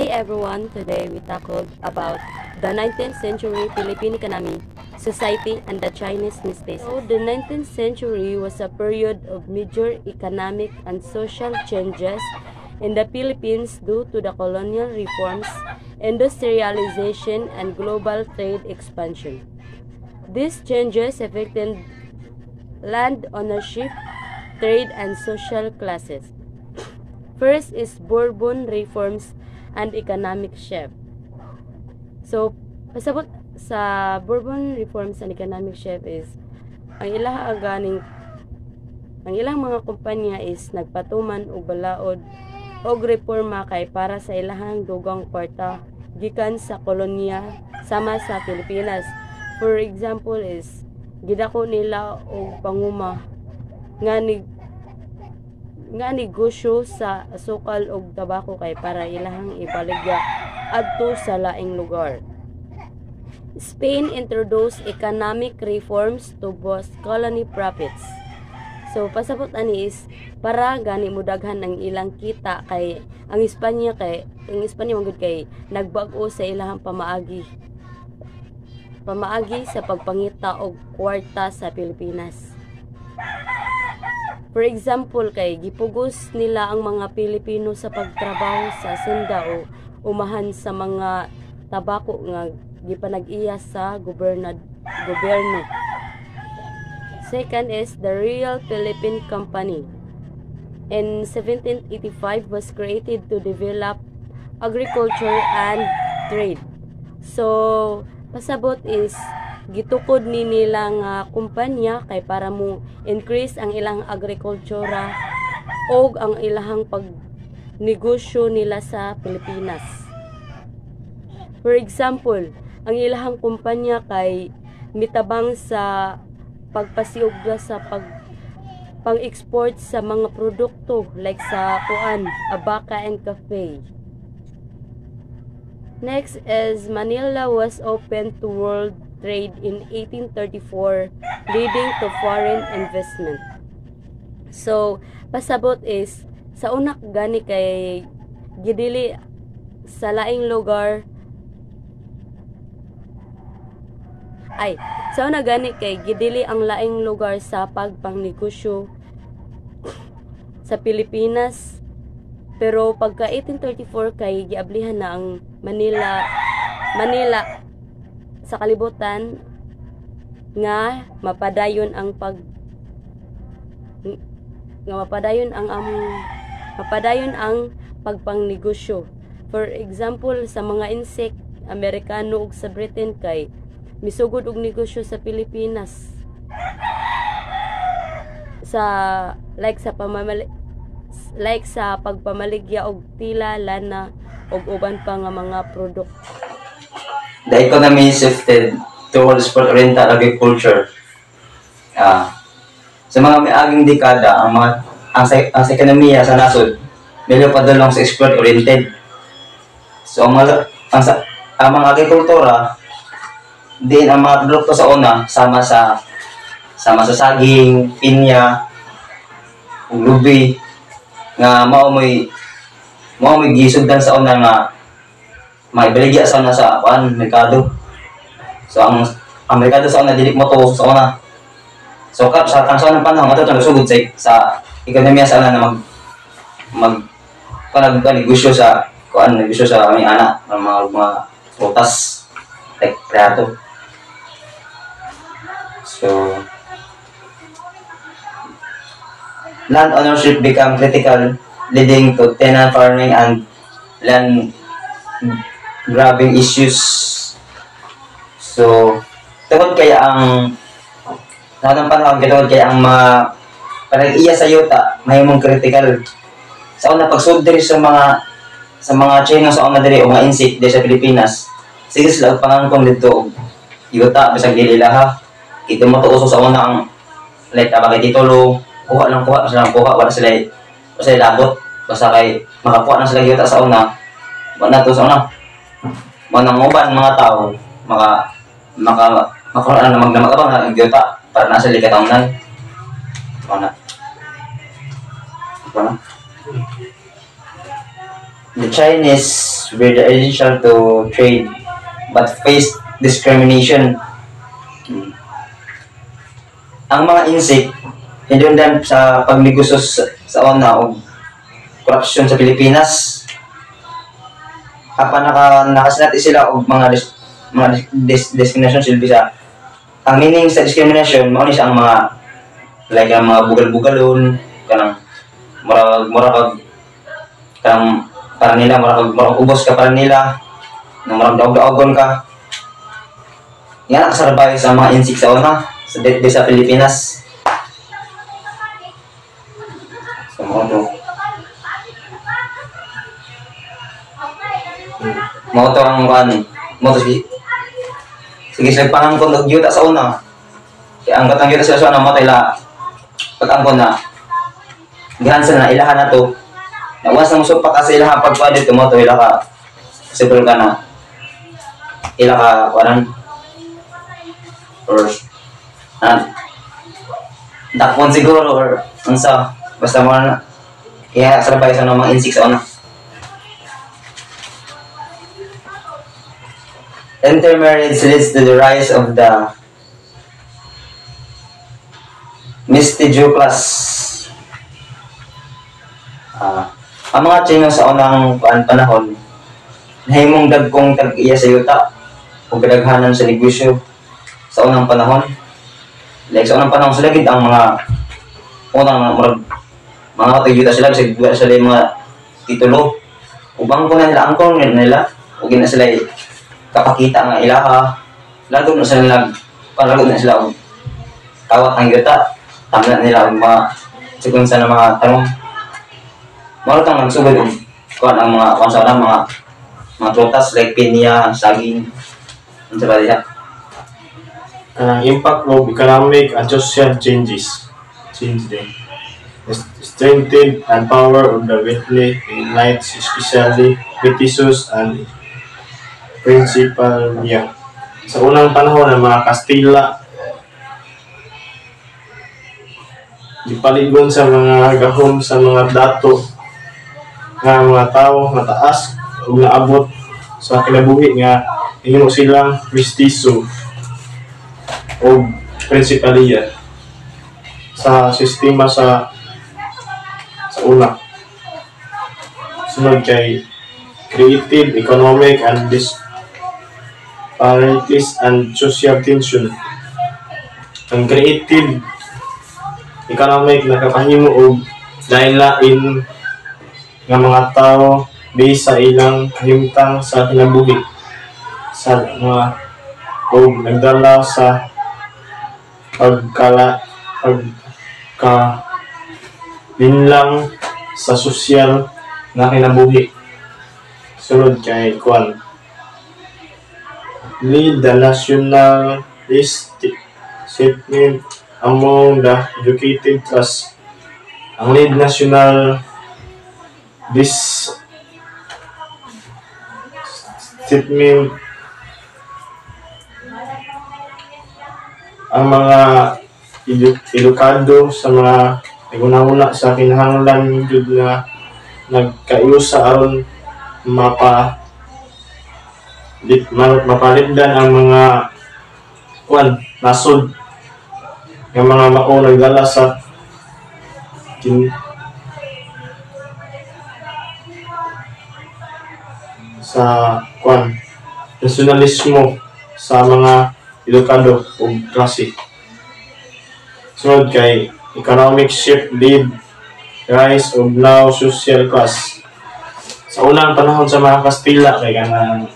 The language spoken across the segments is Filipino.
Hi everyone, today we tackled about the 19th century Philippine economy, society, and the Chinese mistakes. So the 19th century was a period of major economic and social changes in the Philippines due to the colonial reforms, industrialization, and global trade expansion. These changes affected land ownership, trade, and social classes. First is Bourbon reforms and economic shift. So, pasabot sa Bourbon reforms and economic shift is ang ilang mga kumpanya is nagpatuman og balaod og reforma kay para sa ilahang dugang kwarta gikan sa kolonya sama sa Pilipinas. For example is gidako nila og panguma nga negosyo sa asukal og tabako kay para ilahang ibaligya adto sa laing lugar. Spain introduced economic reforms to boost colony profits. So pasabot ani is para gani mudaghan ang ilang kita kay ang Espanya manggod kay nagbag-o sa ilahang pamaagi sa pagpangita og kwarta sa Pilipinas. For example, kay gipugos nila ang mga Pilipino sa pagtrabaho sa senda o umahan sa mga tabako nga gipanag-iya sa gobyerno. Second is the Royal Philippine Company. In 1785 was created to develop agriculture and trade. So, pasabot is gitukod ni nilang kumpanya kay para mo increase ang ilang agrikultura og ang ilahang pagnegosyo nila sa Pilipinas. For example, ang ilahang kumpanya kay mitabang sa pagpasiugda sa pang-export sa mga produkto like sa abaka and cafe. Next is Manila was open to world trade in 1834, leading to foreign investment. So, pasabot is sa una gani kay gidili sa laing lugar ang laing lugar sa pagpangnegosyo sa Pilipinas. Pero pagka 1834 kay giablihan na ang Manila sa kalibutan nga mapadayon ang pagpangnegosyo. For example, sa mga insect Amerikano ug sa Britain kay misugod og negosyo sa Pilipinas sa pagpamaligya og tila, lana ug uban pa nga mga produkto. The economy shifted towards sport-oriented agriculture. Sa mga miaging dekada, ang ekonomiya sa nasod medyo padulong sa export-oriented. So ang mga agrikultura din ang mga produkto sa una sama sa saging, pinya, ug lubi nga mao may gisugdan sa una nga maibaligya sa una sa merkado. So ang merkado sa una dili mo to sa una. So sa unang panahon ato nagsugod sa ekonomiya sa una na negosyo sa may ana ng mga prutas like prato. So land ownership became critical, leading to tenant farming and land grabbing issues. So, tungod kaya ang panahon kaya ang mga panag-iya sa yuta mahimong critical. Sa una pagsud diri sa mga China sa una diri o mga insect diri sa Pilipinas. Sige sila og pangangkon didto yuta bisag dili laha. Ito mo to uso sa una ang like abakay titulo, kuha wala sila labot basta kay makakuha na sila yuta sa una. Wala to sa una. Manang uban mga tao makakuha na magdamag ang yuta para na sila katawnan. Wala. The Chinese were the essential to trade but faced discrimination. Ang mga insect hinundan sa pagnegosyo sa una o korupsyon sa Pilipinas. Apan nakasinati sila og mga discrimination silbi sa ang meaning sa discrimination mao ni siya ang mga like ang mga bugal-bugalon kanang murag kanang para nila murag ubos ka para nila nang murag daog-daogon ka. Yan nakasarbay sa mga insect sa una sa Pilipinas. So, mo to ang kuan mo to sige sa pangangkon og yuta sa una kaya ang katang yuta sa una mo tayla pag-angkon na gihansan na ilahan na to nawas na musupak ka sa ilaha pagkuha dito mo to ila ka possible ka na ila ka kuanan or dakpon siguro or unsa basta mo na kaya sarabay sa mga insects sa una. Intermarriage leads to the rise of the mestizo class. Ang mga Chino sa unang panahon, nahimong dagkong tag-iya sa yuta o kadaghanan sa negosyo sa unang panahon. Like sa unang panahon sila gid ang mga unang mga tag-yuta sila kasi sila yung mga titulo. Ubang ko na nila angkong nila o gina sila kapakita nga ilaha lalo na sila palago na sila tawat ang yuta tama nila ang mga sekunsa na mga tanong mao tang nagsugod kuan ang mga kuan sa mga prutas like pinya, saging unsa ba diha impact of economic and social change them strengthen and power of the wealthy elites especially British and Principalia. Sa unang panahon ng mga Kastila, dipaligon sa mga gahom sa mga dato nga mga tao nga taas ug naabot sa kinabuhi nga himo silang mestizo o Principalia sa sistema sa una. Sunod kay creative, economic, and disparities and social tension. Ang creative, economic nakapahimo og lain-lain nga mga tao based sa ilang kahimtang sa kinabuhi sa mga o nagdala sa pagkalinlang sa sosyal na kinabuhi. Sunod kay kuan lead the nationalist statement among the educated class. Ang lead national this statement ang mga edukado sa mga naguna-una sa kinahanglan jud nga nagkayusa aron mapalipdan ang mga nasod ng mga mao nagdala sa nasyonalismo sa mga edukado o klase. Sunod kay economic shift lead rise of now social class. Sa unang panahon sa mga Kastila kay kanang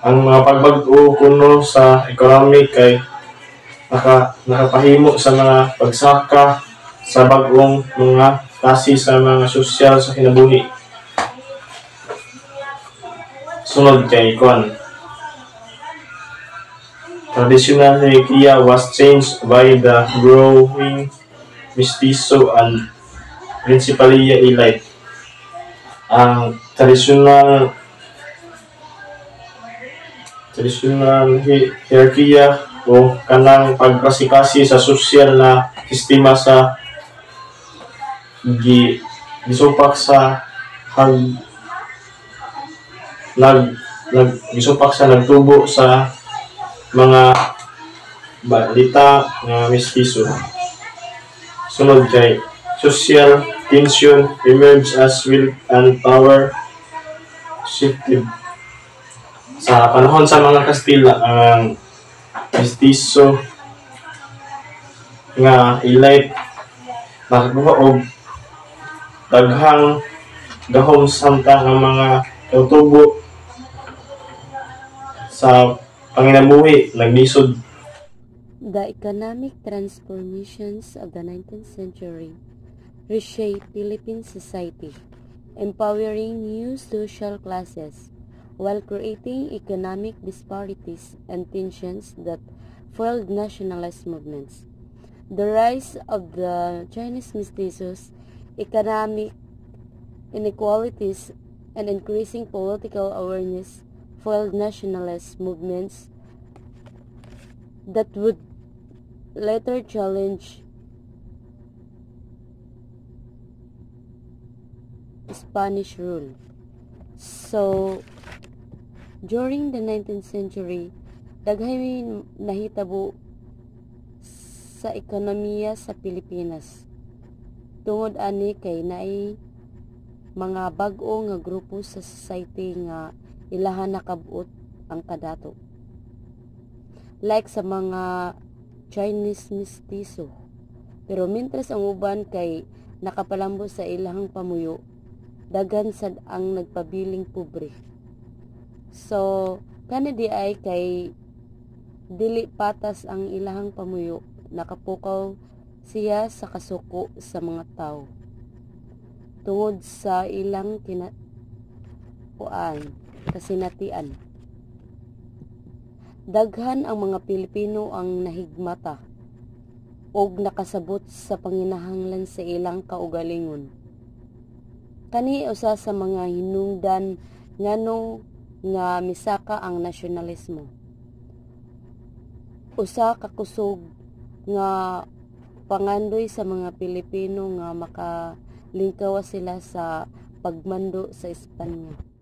ang mga pagbag-o kuno sa economic kay nakapahimo sa mga pagsaka sa bag-ong mga klase sa mga sosyal sa kinabuhi. Sunod kay kuan traditional hierarchy was changed by the growing mestizo and Principalia elite. Ang traditional hierarchy o kanang pagklase-klase sa sosyal na sistema sa gisupak sa hag gisupak sa nagtubo sa mga balita nga mestizo. Sunod kay social tension emerged as wealth and power shifted. Sa panahon sa mga Kastila, ang mestizo nga elite nakakuha og daghang gahom samtang ang mga kautubo sa panginabuhi naglisod. The economic transformations of the 19th century reshaped Philippine society, empowering new social classes while creating economic disparities and tensions that fueled nationalist movements. The rise of the Chinese mestizos, economic inequalities, and increasing political awareness fueled nationalist movements that would later challenge Spanish rule. So, during the 19th century, daghay nahitabo sa ekonomiya sa Pilipinas. Tungod ani kay naay mga bag-o nga grupo sa society nga ilahan nakabut ang kadato. Like sa mga Chinese mestizo. Pero mientras ang uban kay nakapalambo sa ilahang pamuyo, daghan sad ang nagpabiling pobre. So, kanadi ay kay dili patas ang ilahang pamuyo, nakapukaw siya sa kasuko sa mga tao. Tungod sa ilang kasinatian. Daghan ang mga Pilipino ang nahigmata og nakasabot sa panginahanglan sa ilang kaugalingon. Kani usa sa mga hinungdan ngano nga misaka ang nasyonalismo. Usa ka kusog nga pangandoy sa mga Pilipino nga makalingkawa sila sa pagmando sa Espanya.